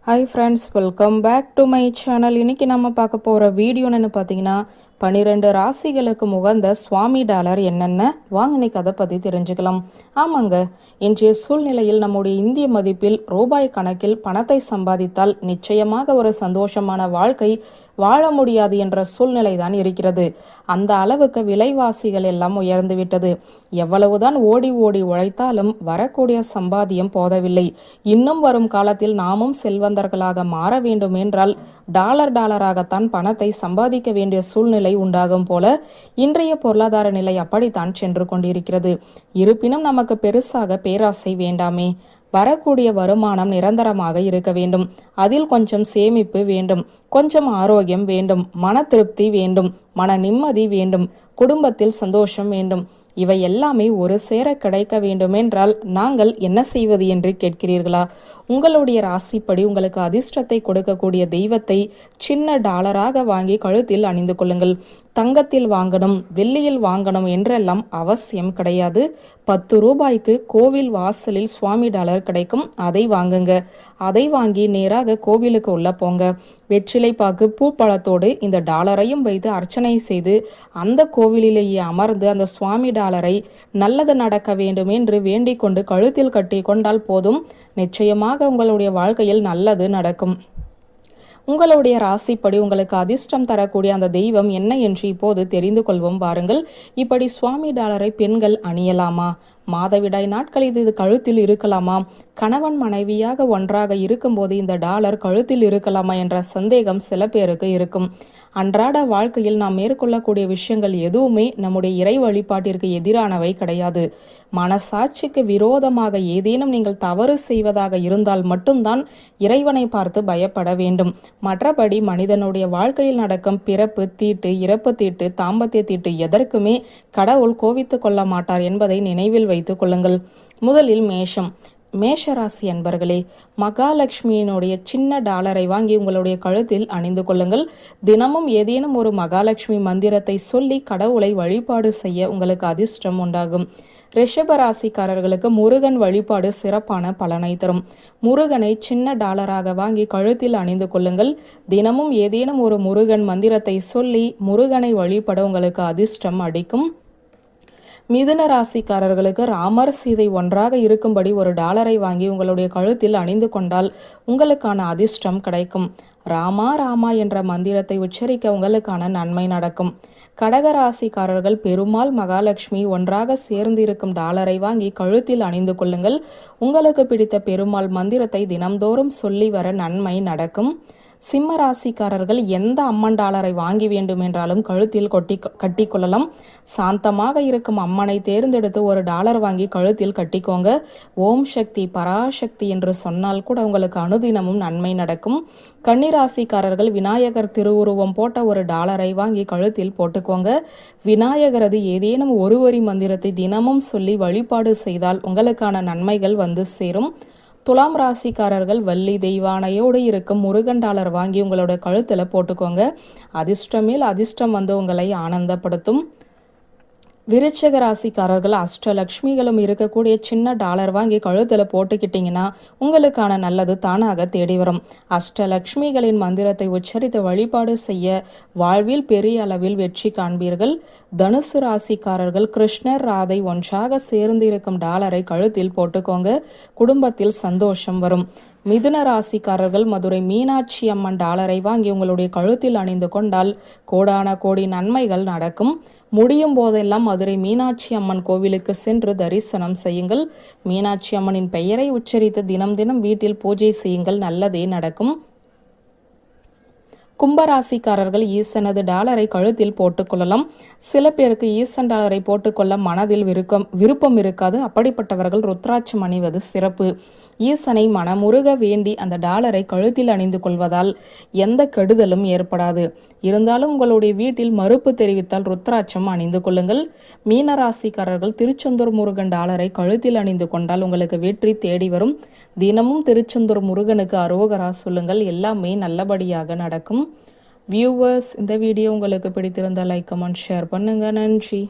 Hi friends, welcome back to my channel. இன்றைக்கி நம்ம பார்க்க போகிற வீடியோ என்னென்னு பார்த்தீங்கன்னா 12 ராசிகளுக்கு உகந்த சுவாமி டாலர் என்னென்ன வாங்க இன்னைக்கு அதை பற்றி தெரிஞ்சுக்கலாம். ஆமாங்க, இன்றைய சூழ்நிலையில் நம்முடைய இந்திய மதிப்பில் ரூபாய் கணக்கில் பணத்தை சம்பாதித்தால் நிச்சயமாக ஒரு சந்தோஷமான வாழ்க்கை வாழ முடியாது என்ற சூழ்நிலை தான் இருக்கிறது. அந்த அளவுக்கு விலைவாசிகள் எல்லாம் உயர்ந்து விட்டது. எவ்வளவுதான் ஓடி ஓடி உழைத்தாலும் வரக்கூடிய சம்பாத்தியம் போதவில்லை. இன்னும் வரும் காலத்தில் நாமும் செல்வந்தர்களாக மாற வேண்டும் என்றால் டாலராகத்தான் பணத்தை சம்பாதிக்க வேண்டிய சூழ்நிலை உண்டாகும் போல இன்றைய பொருளாதார நிலை அப்படித்தான் சென்று கொண்டிருக்கிறது. இருப்பினும் நமக்கு பெருசாக பேராசை வேண்டாமே. வரக்கூடிய வருமானம் நிரந்தரமாக இருக்க வேண்டும். அதில் கொஞ்சம் சேமிப்பு வேண்டும், கொஞ்சம் ஆரோக்கியம் வேண்டும், மன திருப்தி வேண்டும், மன நிம்மதி வேண்டும், குடும்பத்தில் சந்தோஷம் வேண்டும். இவை எல்லாமே ஒரு சேர கிடைக்க வேண்டுமென்றால் நாங்கள் என்ன செய்வது என்று கேட்கிறீர்களா? உங்களுடைய ராசிப்படி உங்களுக்கு அதிர்ஷ்டத்தை கொடுக்கக்கூடிய தெய்வத்தை சின்ன டாலராக வாங்கி கழுத்தில் அணிந்து கொள்ளுங்கள். தங்கத்தில் வாங்கணும், வெள்ளியில் வாங்கணும் என்றெல்லாம் அவசியம் கிடையாது. 10 ரூபாய்க்கு கோவில் வாசலில் சுவாமி டாலர் கிடைக்கும். அதை வாங்குங்க. அதை வாங்கி நேராக கோவிலுக்கு உள்ள போங்க. வெற்றிலை பாக்கு பூப்பழத்தோடு இந்த டாலரையும் வைத்து அர்ச்சனை செய்து அந்த கோவிலிலேயே அமர்ந்து அந்த சுவாமி டாலரை நல்லது நடக்க வேண்டும் என்று வேண்டிக் கொண்டு கழுத்தில் கட்டி கொண்டால் போதும். நிச்சயமாக உங்களுடைய வாழ்க்கையில் நல்லது நடக்கும். உங்களுடைய ராசிப்படி உங்களுக்கு அதிர்ஷ்டம் தரக்கூடிய அந்த தெய்வம் என்ன என்று இப்போது தெரிந்து கொள்வோம் வாருங்கள். இப்படி சுவாமி டாலரை பெண்கள் அணியலாமா? மாதவிடாய் நாட்களில் இது கழுத்தில் இருக்கலாமா? கணவன் மனைவியாக ஒன்றாக இருக்கும்போது இந்த டாலர் கழுத்தில் இருக்கலாமா என்ற சந்தேகம் சில பேருக்கு இருக்கும். அன்றாட வாழ்க்கையில் நாம் மேற்கொள்ளக்கூடிய விஷயங்கள் எதுவுமே நம்முடைய இறை வழிபாட்டிற்கு எதிரானவை கிடையாது. மனசாட்சிக்கு விரோதமாக ஏதேனும் நீங்கள் தவறு செய்வதாக இருந்தால் மட்டும்தான் இறைவனை பார்த்து பயப்பட வேண்டும். மற்றபடி மனிதனுடைய வாழ்க்கையில் நடக்கும் பிறப்பு தீட்டு, இறப்பு தீட்டு, தாம்பத்திய தீட்டு எதற்குமே கடவுள் கோவித்து கொள்ள மாட்டார் என்பதை நினைவில் வைத்துக் கொள்ளுங்கள். முதலில் மேஷராசி அன்பர்களே, மகாலட்சுமியினுடைய சின்ன டாலரை வாங்கி உங்களுடைய கழுத்தில் அணிந்து கொள்ளுங்கள். தினமும் ஏதேனும் ஒரு மகாலட்சுமி மந்திரத்தை சொல்லி கடவுளை வழிபாடு செய்ய உங்களுக்கு அதிர்ஷ்டம் உண்டாகும். ரிஷபராசிக்காரர்களுக்கு முருகன் வழிபாடு சிறப்பான பலனை தரும். முருகனை சின்ன டாலராக வாங்கி கழுத்தில் அணிந்து கொள்ளுங்கள். தினமும் ஏதேனும் ஒரு முருகன் மந்திரத்தை சொல்லி முருகனை வழிபட உங்களுக்கு அதிர்ஷ்டம் அடிக்கும். மிதுன ராசிக்காரர்களுக்கு ராமர் சீதை ஒன்றாக இருக்கும்படி ஒரு டாலரை வாங்கி உங்களுடைய கழுத்தில் அணிந்து கொண்டால் உங்களுக்கான அதிர்ஷ்டம் கிடைக்கும். ராமா ராமா என்ற மந்திரத்தை உச்சரிக்க உங்களுக்கான நன்மை நடக்கும். கடகராசிக்காரர்கள் பெருமாள் மகாலட்சுமி ஒன்றாக சேர்ந்து இருக்கும் டாலரை வாங்கி கழுத்தில் அணிந்து கொள்ளுங்கள். உங்களுக்கு பிடித்த பெருமாள் மந்திரத்தை தினம்தோறும் சொல்லி வர நன்மை நடக்கும். சிம்ம ராசிக்காரர்கள் எந்த அம்மன் டாலரை வாங்கி வேண்டும் என்றாலும் கழுத்தில் கட்டிக்கொள்ளலாம். சாந்தமாக இருக்கும் அம்மனை தேர்ந்தெடுத்து ஒரு டாலர் வாங்கி கழுத்தில் கட்டிக்கோங்க. ஓம் சக்தி பராசக்தி என்று சொன்னால் கூட உங்களுக்கு அனுதினமும் நன்மை நடக்கும். கன்னிராசிக்காரர்கள் விநாயகர் திருவுருவம் போட்ட ஒரு டாலரை வாங்கி கழுத்தில் போட்டுக்கோங்க. விநாயகரது ஏதேனும் ஒரு வரி மந்திரத்தை தினமும் சொல்லி வழிபாடு செய்தால் உங்களுக்கான நன்மைகள் வந்து சேரும். துலாம் ராசிக்காரர்கள் வள்ளி தெய்வானையோடு இருக்கும் முருகன் டாலர் வாங்கி உங்களோட கழுத்துல போட்டுக்கோங்க. அதிர்ஷ்டமேல் அதிர்ஷ்டம் வந்து உங்களை ஆனந்தப்படுத்தும். விருச்சிக ராசிக்காரர்கள் அஷ்டலக்ஷ்மிகளும் இருக்கக்கூடிய சின்ன டாலர் வாங்கி கழுத்துல போட்டுக்கிட்டீங்கன்னா உங்களுக்கான நல்லது தானாக தேடி வரும். அஷ்டலக்ஷ்மிகளின் மந்திரத்தை உச்சரித்து வழிபாடு செய்ய வாழ்வில் பெரிய அளவில் வெற்றி காண்பீர்கள். தனுசு ராசிக்காரர்கள் கிருஷ்ணர் ராதை ஒன்றாக சேர்ந்து இருக்கும் டாலரை கழுத்தில் போட்டுக்கோங்க. குடும்பத்தில் சந்தோஷம் வரும். மிதுன ராசிக்காரர்கள் மதுரை மீனாட்சி அம்மன் டாலரை வாங்கி உங்களுடைய கழுத்தில் அணிந்து கொண்டால் கோடான கோடி நன்மைகள் நடக்கும். முடியும் போதெல்லாம் மதுரை மீனாட்சி அம்மன் கோவிலுக்கு சென்று தரிசனம் செய்யுங்கள். மீனாட்சி அம்மனின் பெயரை உச்சரித்து தினம் தினம் வீட்டில் பூஜை செய்யுங்கள். நல்லதே நடக்கும். கும்பராசிக்காரர்கள் ஈசனது டாலரை கழுத்தில் போட்டுக்கொள்ளலாம். சில பேருக்கு ஈசன் டாலரை போட்டுக்கொள்ள மனதில் விருப்பம் இருக்காது. அப்படிப்பட்டவர்கள் ருத்ராட்சம் அணிவது சிறப்பு. ஈசனை மனமுருக வேண்டி அந்த டாலரை கழுத்தில் அணிந்து கொள்வதால் எந்த கெடுதலும் ஏற்படாது. இருந்தாலும் உங்களுடைய வீட்டில் மறுப்பு தெரிவித்தால் ருத்ராட்சம் அணிந்து கொள்ளுங்கள். மீனராசிக்காரர்கள் திருச்செந்தூர் முருகன் டாலரை கழுத்தில் அணிந்து கொண்டால் உங்களுக்கு வெற்றி தேடி வரும். தினமும் திருச்செந்தூர் முருகனுக்கு அரோகரா சொல்லுங்கள். எல்லாமே நல்லபடியாக நடக்கும். வியூவர்ஸ், இந்த வீடியோ உங்களுக்கு பிடித்திருந்தால் லைக், கமெண்ட், ஷேர் பண்ணுங்க. நன்றி.